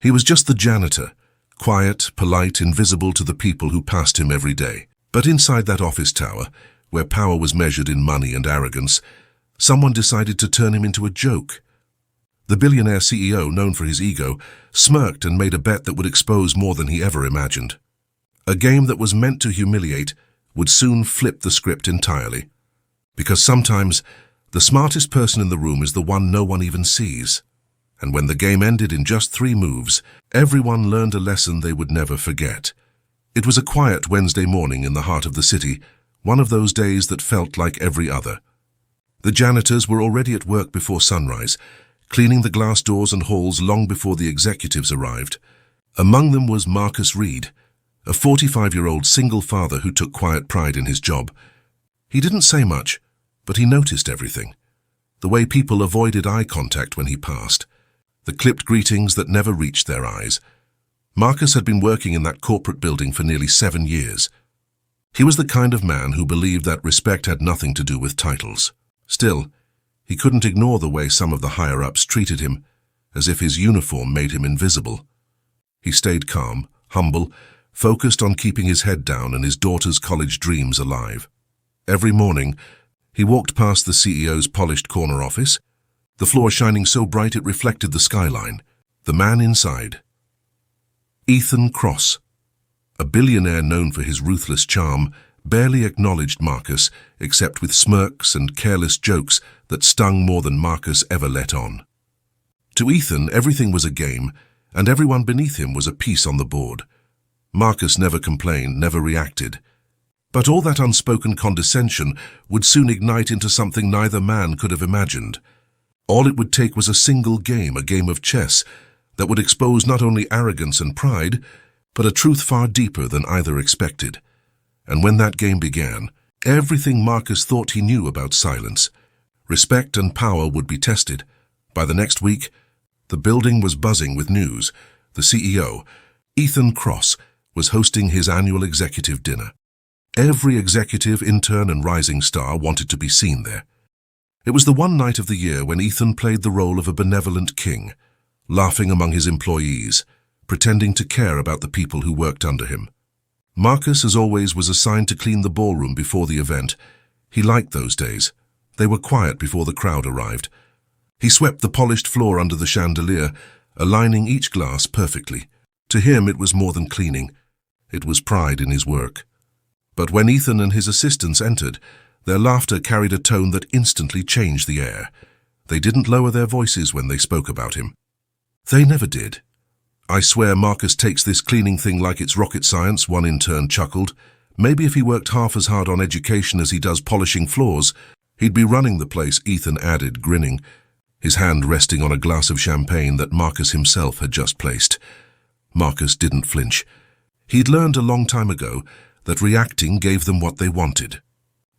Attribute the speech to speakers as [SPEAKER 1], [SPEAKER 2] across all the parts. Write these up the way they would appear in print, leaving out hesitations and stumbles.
[SPEAKER 1] He was just the janitor, quiet, polite, invisible to the people who passed him every day. But inside that office tower, where power was measured in money and arrogance, someone decided to turn him into a joke. The billionaire CEO, known for his ego, smirked and made a bet that would expose more than he ever imagined. A game that was meant to humiliate would soon flip the script entirely. Because sometimes, the smartest person in the room is the one no one even sees. And when the game ended in just 3 moves, everyone learned a lesson they would never forget. It was a quiet Wednesday morning in the heart of the city, one of those days that felt like every other. The janitors were already at work before sunrise, cleaning the glass doors and halls long before the executives arrived. Among them was Marcus Reed, a 45-year-old single father who took quiet pride in his job. He didn't say much, but he noticed everything. The way people avoided eye contact when he passed, the clipped greetings that never reached their eyes. Marcus had been working in that corporate building for nearly 7 years. He was the kind of man who believed that respect had nothing to do with titles. Still, he couldn't ignore the way some of the higher-ups treated him, as if his uniform made him invisible. He stayed calm, humble, focused on keeping his head down and his daughter's college dreams alive. Every morning, he walked past the CEO's polished corner office, the floor shining so bright it reflected the skyline. The man inside, Ethan Cross, a billionaire known for his ruthless charm, barely acknowledged Marcus except with smirks and careless jokes that stung more than Marcus ever let on. To Ethan, everything was a game, and everyone beneath him was a piece on the board. Marcus never complained, never reacted. But all that unspoken condescension would soon ignite into something neither man could have imagined. All it would take was a single game, a game of chess, that would expose not only arrogance and pride, but a truth far deeper than either expected. And when that game began, everything Marcus thought he knew about silence, respect and power would be tested. By the next week, the building was buzzing with news. The CEO, Ethan Cross, was hosting his annual executive dinner. Every executive, intern, and rising star wanted to be seen there. It was the one night of the year when Ethan played the role of a benevolent king, laughing among his employees, pretending to care about the people who worked under him. Marcus, as always, was assigned to clean the ballroom before the event. He liked those days. They were quiet before the crowd arrived. He swept the polished floor under the chandelier, aligning each glass perfectly. To him, it was more than cleaning. It was pride in his work. But when Ethan and his assistants entered, their laughter carried a tone that instantly changed the air. They didn't lower their voices when they spoke about him. They never did. "I swear Marcus takes this cleaning thing like it's rocket science," one intern chuckled. "Maybe if he worked half as hard on education as he does polishing floors, he'd be running the place," Ethan added, grinning, his hand resting on a glass of champagne that Marcus himself had just placed. Marcus didn't flinch. He'd learned a long time ago that reacting gave them what they wanted.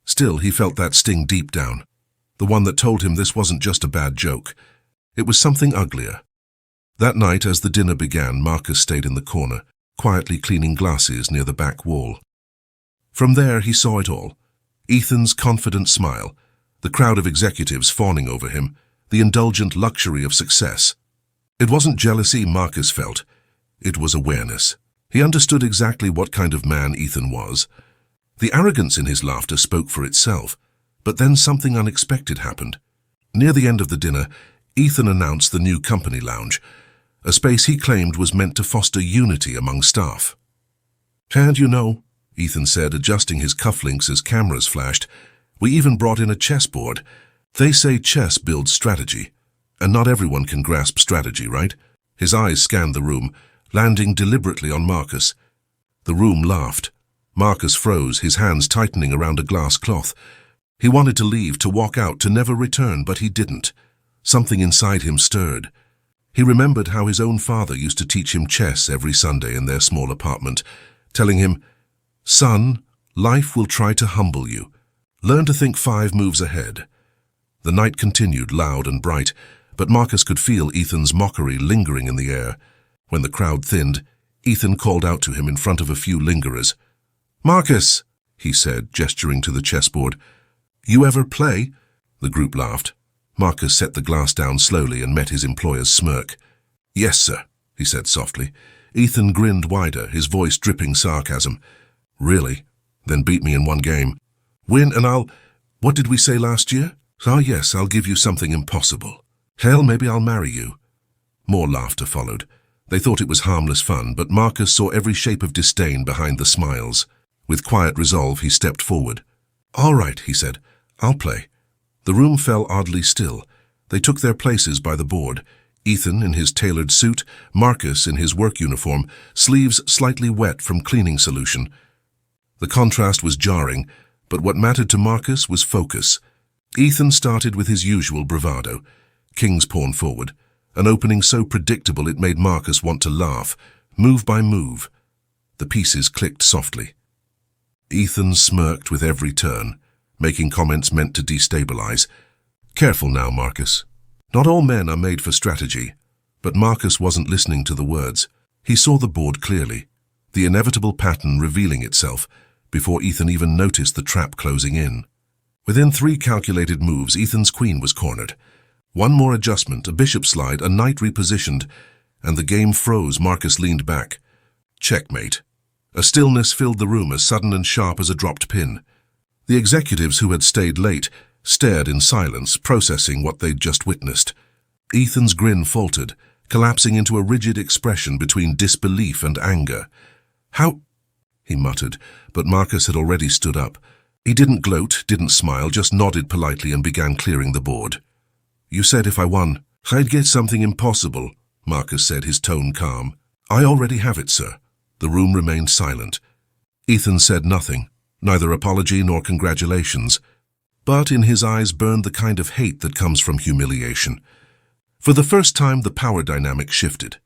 [SPEAKER 1] Still, he felt that sting deep down, the one that told him this wasn't just a bad joke. It was something uglier. That night, as the dinner began, Marcus stayed in the corner, quietly cleaning glasses near the back wall. From there, he saw it all. Ethan's confident smile, the crowd of executives fawning over him, the indulgent luxury of success. It wasn't jealousy Marcus felt. It was awareness. He understood exactly what kind of man Ethan was. The arrogance in his laughter spoke for itself, but then something unexpected happened. Near the end of the dinner, Ethan announced the new company lounge, a space he claimed was meant to foster unity among staff. "And you know," Ethan said, adjusting his cufflinks as cameras flashed, "we even brought in a chessboard. They say chess builds strategy, and not everyone can grasp strategy, right?" His eyes scanned the room, landing deliberately on Marcus. The room laughed. Marcus froze, his hands tightening around a glass cloth. He wanted to leave, to walk out, to never return, but he didn't. Something inside him stirred. He remembered how his own father used to teach him chess every Sunday in their small apartment, telling him, "Son, life will try to humble you. Learn to think 5 moves ahead." The night continued, loud and bright, but Marcus could feel Ethan's mockery lingering in the air. When the crowd thinned, Ethan called out to him in front of a few lingerers. "Marcus," he said, gesturing to the chessboard. "You ever play?" The group laughed. Marcus set the glass down slowly and met his employer's smirk. "Yes, sir." he said softly. Ethan grinned wider, his voice dripping sarcasm. Really? Then beat me in one game. Win and I'll... What did we say last year? Ah, yes, I'll give you something impossible. Hell, maybe I'll marry you. More laughter followed. They thought it was harmless fun, but Marcus saw every shape of disdain behind the smiles. With quiet resolve, he stepped forward. All right, he said. I'll play. The room fell oddly still. They took their places by the board. Ethan in his tailored suit, Marcus in his work uniform, sleeves slightly wet from cleaning solution. The contrast was jarring, but what mattered to Marcus was focus. Ethan started with his usual bravado. King's pawn forward. An opening so predictable it made Marcus want to laugh, move by move. The pieces clicked softly. Ethan smirked with every turn, making comments meant to destabilize. Careful now, Marcus. Not all men are made for strategy, but Marcus wasn't listening to the words. He saw the board clearly, the inevitable pattern revealing itself, before Ethan even noticed the trap closing in. Within 3 calculated moves, Ethan's queen was cornered. One more adjustment, a bishop slide, a knight repositioned, and the game froze. Marcus leaned back. Checkmate. A stillness filled the room as sudden and sharp as a dropped pin. The executives who had stayed late stared in silence, processing what they'd just witnessed. Ethan's grin faltered, collapsing into a rigid expression between disbelief and anger. How? He muttered, but Marcus had already stood up. He didn't gloat, didn't smile, just nodded politely and began clearing the board. You said if I won, I'd get something impossible, Marcus said, his tone calm. I already have it, sir. The room remained silent. Ethan said nothing, neither apology nor congratulations. But in his eyes burned the kind of hate that comes from humiliation. For the first time, the power dynamic shifted.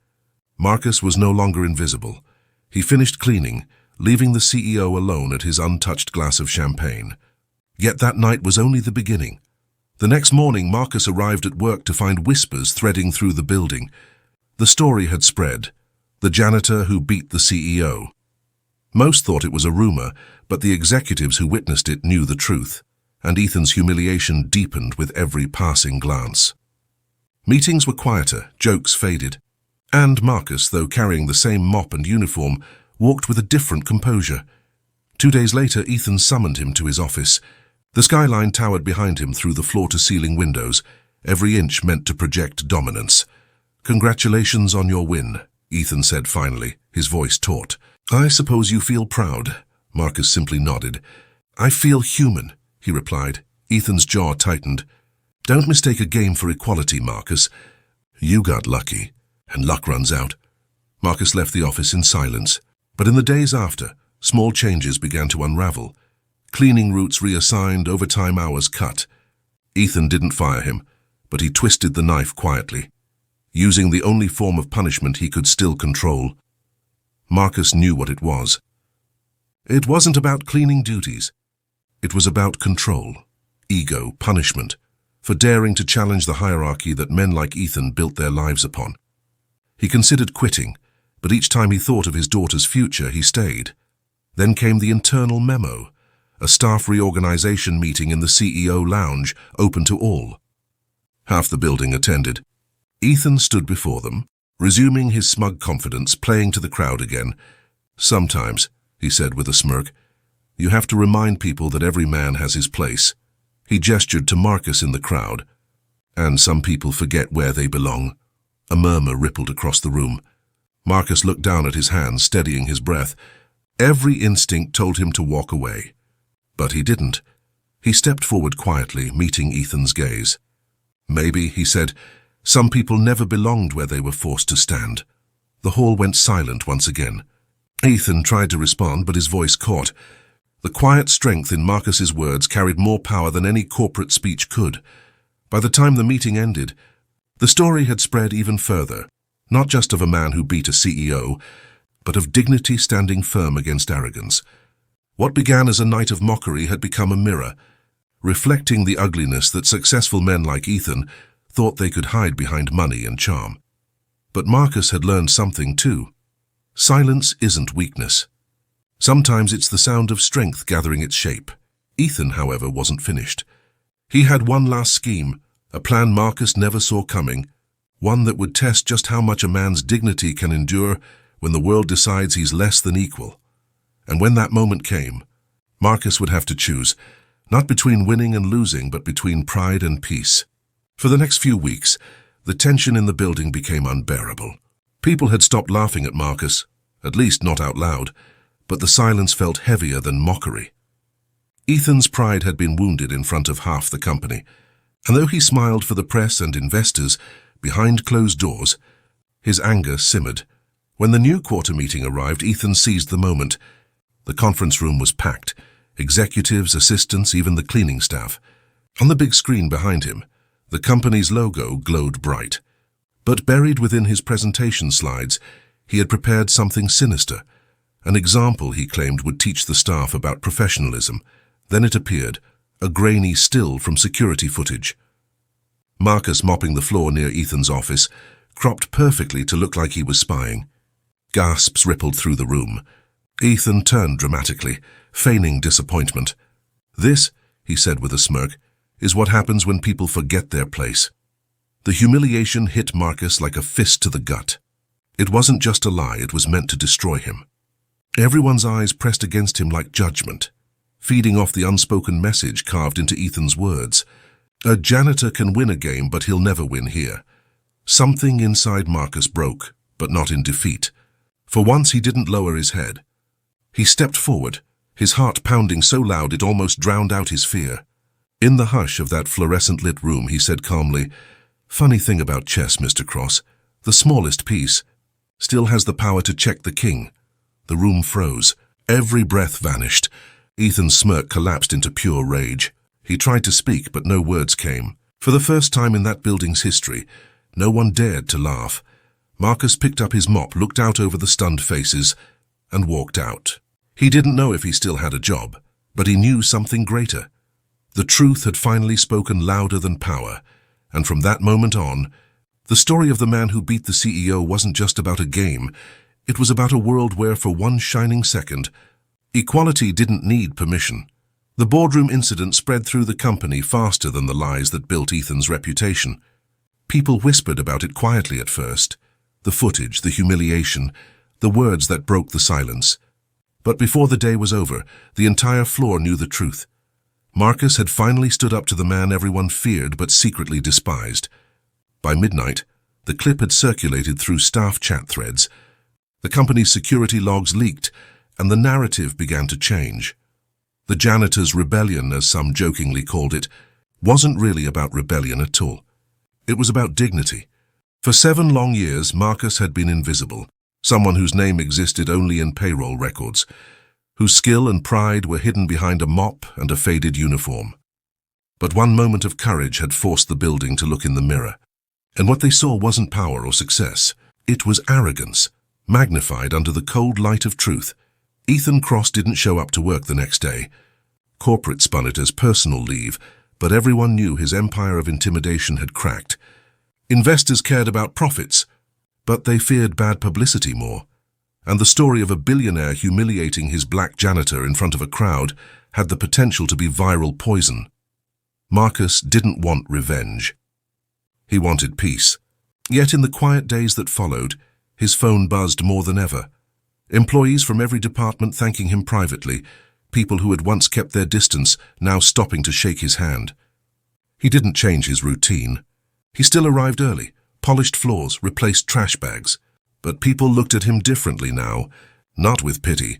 [SPEAKER 1] Marcus was no longer invisible. He finished cleaning, leaving the CEO alone at his untouched glass of champagne. Yet that night was only the beginning. The next morning, Marcus arrived at work to find whispers threading through the building. The story had spread. The janitor who beat the CEO. Most thought it was a rumor, but the executives who witnessed it knew the truth, and Ethan's humiliation deepened with every passing glance. Meetings were quieter, jokes faded, and Marcus, though carrying the same mop and uniform, walked with a different composure. 2 days later, Ethan summoned him to his office. The skyline towered behind him through the floor-to-ceiling windows, every inch meant to project dominance. Congratulations on your win, Ethan said finally, his voice taut. I suppose you feel proud, Marcus simply nodded. I feel human, he replied. Ethan's jaw tightened. Don't mistake a game for equality, Marcus. You got lucky, and luck runs out. Marcus left the office in silence, but in the days after, small changes began to unravel. Cleaning routes reassigned, overtime hours cut. Ethan didn't fire him, but he twisted the knife quietly, using the only form of punishment he could still control. Marcus knew what it was. It wasn't about cleaning duties. It was about control, ego, punishment, for daring to challenge the hierarchy that men like Ethan built their lives upon. He considered quitting, but each time he thought of his daughter's future, he stayed. Then came the internal memo, a staff reorganization meeting in the CEO lounge, open to all. Half the building attended. Ethan stood before them, resuming his smug confidence, playing to the crowd again. Sometimes, he said with a smirk, you have to remind people that every man has his place. He gestured to Marcus in the crowd. And some people forget where they belong. A murmur rippled across the room. Marcus looked down at his hands, steadying his breath. Every instinct told him to walk away. But he didn't. He stepped forward quietly, meeting Ethan's gaze. Maybe, he said, some people never belonged where they were forced to stand. The hall went silent once again. Ethan tried to respond, but his voice caught. The quiet strength in Marcus's words carried more power than any corporate speech could. By the time the meeting ended, the story had spread even further, not just of a man who beat a CEO, but of dignity standing firm against arrogance. What began as a night of mockery had become a mirror, reflecting the ugliness that successful men like Ethan thought they could hide behind money and charm. But Marcus had learned something too. Silence isn't weakness. Sometimes it's the sound of strength gathering its shape. Ethan, however, wasn't finished. He had one last scheme, a plan Marcus never saw coming, one that would test just how much a man's dignity can endure when the world decides he's less than equal. And when that moment came, Marcus would have to choose, not between winning and losing, but between pride and peace. For the next few weeks, the tension in the building became unbearable. People had stopped laughing at Marcus, at least not out loud, but the silence felt heavier than mockery. Ethan's pride had been wounded in front of half the company, and though he smiled for the press and investors behind closed doors, his anger simmered. When the new quarter meeting arrived, Ethan seized the moment. The conference room was packed, executives, assistants, even the cleaning staff. On the big screen behind him, the company's logo glowed bright. But buried within his presentation slides, he had prepared something sinister, an example he claimed would teach the staff about professionalism. Then it appeared, a grainy still from security footage. Marcus, mopping the floor near Ethan's office, cropped perfectly to look like he was spying. Gasps rippled through the room. Ethan turned dramatically, feigning disappointment. "This," he said with a smirk, "is what happens when people forget their place." The humiliation hit Marcus like a fist to the gut. It wasn't just a lie, it was meant to destroy him. Everyone's eyes pressed against him like judgment, feeding off the unspoken message carved into Ethan's words. A janitor can win a game, but he'll never win here. Something inside Marcus broke, but not in defeat. For once he didn't lower his head. He stepped forward, his heart pounding so loud it almost drowned out his fear. In the hush of that fluorescent-lit room, he said calmly, "Funny thing about chess, Mr. Cross, the smallest piece still has the power to check the king." The room froze. Every breath vanished. Ethan's smirk collapsed into pure rage. He tried to speak, but no words came. For the first time in that building's history, no one dared to laugh. Marcus picked up his mop, looked out over the stunned faces, and walked out. He didn't know if he still had a job, but he knew something greater. The truth had finally spoken louder than power, and from that moment on, the story of the man who beat the CEO wasn't just about a game. It was about a world where, for one shining second, equality didn't need permission. The boardroom incident spread through the company faster than the lies that built Ethan's reputation. People whispered about it quietly at first. The footage, the humiliation, the words that broke the silence. But before the day was over, the entire floor knew the truth. Marcus had finally stood up to the man everyone feared but secretly despised. By midnight, the clip had circulated through staff chat threads. The company's security logs leaked, and the narrative began to change. The janitor's rebellion, as some jokingly called it, wasn't really about rebellion at all. It was about dignity. For 7 long years, Marcus had been invisible, someone whose name existed only in payroll records, whose skill and pride were hidden behind a mop and a faded uniform. But one moment of courage had forced the building to look in the mirror, and what they saw wasn't power or success. It was arrogance, magnified under the cold light of truth. Ethan Cross didn't show up to work the next day. Corporate spun it as personal leave, but everyone knew his empire of intimidation had cracked. Investors cared about profits, but they feared bad publicity more. And the story of a billionaire humiliating his black janitor in front of a crowd had the potential to be viral poison. Marcus didn't want revenge. He wanted peace. Yet in the quiet days that followed, his phone buzzed more than ever. Employees from every department thanking him privately, people who had once kept their distance now stopping to shake his hand. He didn't change his routine. He still arrived early, polished floors, replaced trash bags. But people looked at him differently now, not with pity,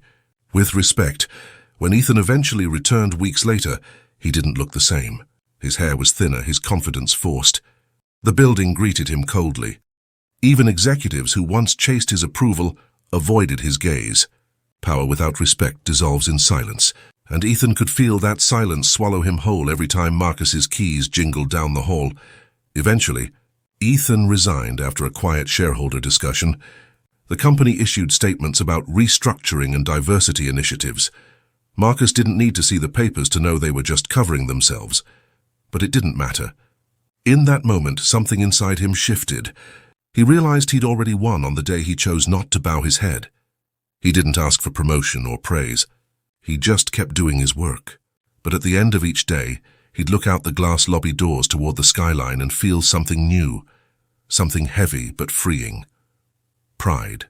[SPEAKER 1] with respect. When Ethan eventually returned weeks later, he didn't look the same. His hair was thinner, his confidence forced. The building greeted him coldly. Even executives who once chased his approval avoided his gaze. Power without respect dissolves in silence, and Ethan could feel that silence swallow him whole every time Marcus's keys jingled down the hall. Eventually, Ethan resigned after a quiet shareholder discussion. The company issued statements about restructuring and diversity initiatives. Marcus didn't need to see the papers to know they were just covering themselves. But it didn't matter. In that moment, something inside him shifted. He realized he'd already won on the day he chose not to bow his head. He didn't ask for promotion or praise. He just kept doing his work. But at the end of each day, he'd look out the glass lobby doors toward the skyline and feel something new. something heavy but freeing. Pride.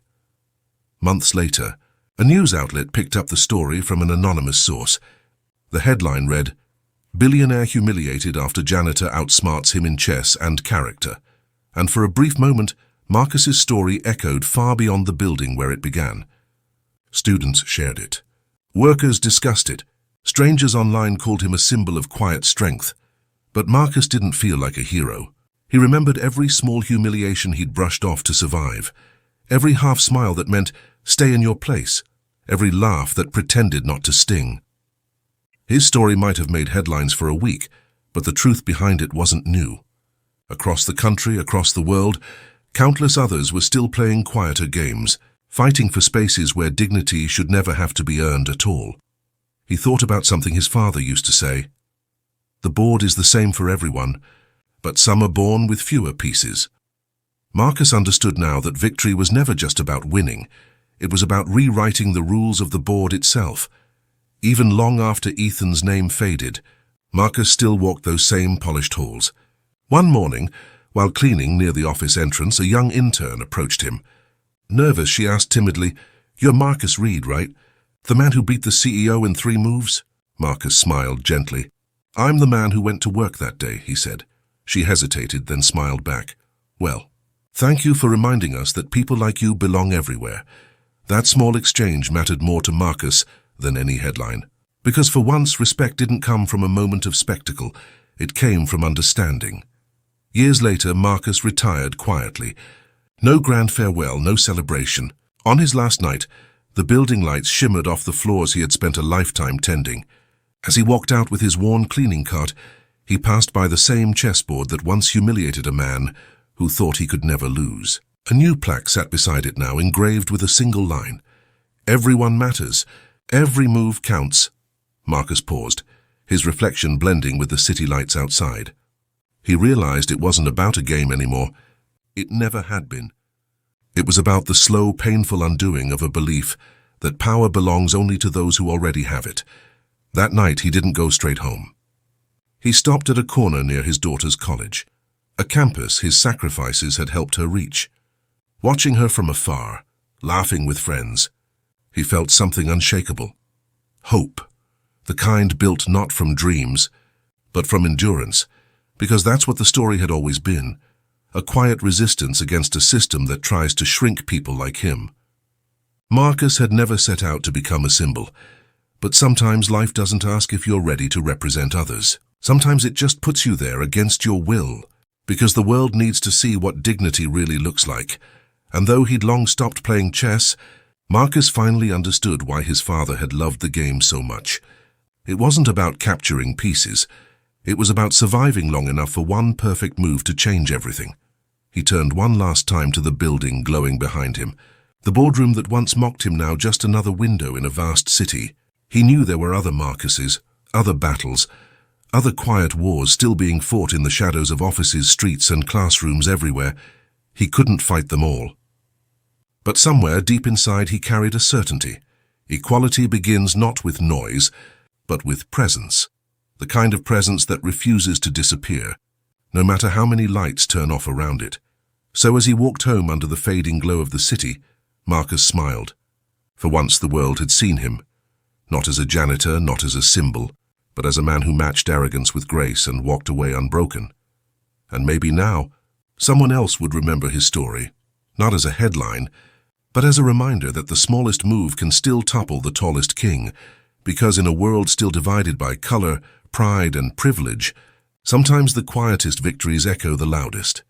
[SPEAKER 1] Months later, a news outlet picked up the story from an anonymous source. The headline read, "Billionaire humiliated after janitor outsmarts him in chess and character." And for a brief moment, Marcus's story echoed far beyond the building where it began. Students shared it. Workers discussed it. Strangers online called him a symbol of quiet strength. But Marcus didn't feel like a hero. He remembered every small humiliation he'd brushed off to survive. Every half smile that meant, "Stay in your place." Every laugh that pretended not to sting. His story might have made headlines for a week, but the truth behind it wasn't new. Across the country, across the world, countless others were still playing quieter games, fighting for spaces where dignity should never have to be earned at all. He thought about something his father used to say. The board is the same for everyone, but some are born with fewer pieces. Marcus understood now that victory was never just about winning. It was about rewriting the rules of the board itself. Even long after Ethan's name faded, Marcus still walked those same polished halls. One morning, while cleaning near the office entrance, a young intern approached him. Nervous, she asked timidly, "You're Marcus Reed, right? The man who beat the CEO in 3 moves?" Marcus smiled gently. "I'm the man who went to work that day," he said. She hesitated, then smiled back. "Well, thank you for reminding us that people like you belong everywhere." That small exchange mattered more to Marcus than any headline. Because for once, respect didn't come from a moment of spectacle. It came from understanding. Years later, Marcus retired quietly. No grand farewell, no celebration. On his last night, the building lights shimmered off the floors he had spent a lifetime tending. As he walked out with his worn cleaning cart, he passed by the same chessboard that once humiliated a man who thought he could never lose. A new plaque sat beside it now, engraved with a single line. "Everyone matters. Every move counts." Marcus paused, his reflection blending with the city lights outside. He realized it wasn't about a game anymore. It never had been. It was about the slow, painful undoing of a belief that power belongs only to those who already have it. That night, he didn't go straight home. He stopped at a corner near his daughter's college, a campus his sacrifices had helped her reach. Watching her from afar, laughing with friends, he felt something unshakable. Hope, the kind built not from dreams, but from endurance, because that's what the story had always been, a quiet resistance against a system that tries to shrink people like him. Marcus had never set out to become a symbol, but sometimes life doesn't ask if you're ready to represent others. Sometimes it just puts you there against your will, because the world needs to see what dignity really looks like. And though he'd long stopped playing chess, Marcus finally understood why his father had loved the game so much. It wasn't about capturing pieces. It was about surviving long enough for one perfect move to change everything. He turned one last time to the building glowing behind him. The boardroom that once mocked him now just another window in a vast city. He knew there were other Marcuses, other battles, other quiet wars still being fought in the shadows of offices, streets, and classrooms everywhere. He couldn't fight them all. But somewhere deep inside he carried a certainty. Equality begins not with noise, but with presence. The kind of presence that refuses to disappear, no matter how many lights turn off around it. So as he walked home under the fading glow of the city, Marcus smiled. For once the world had seen him, not as a janitor, not as a symbol, but as a man who matched arrogance with grace and walked away unbroken. And maybe now, someone else would remember his story, not as a headline, but as a reminder that the smallest move can still topple the tallest king, because in a world still divided by color, pride, and privilege, sometimes the quietest victories echo the loudest.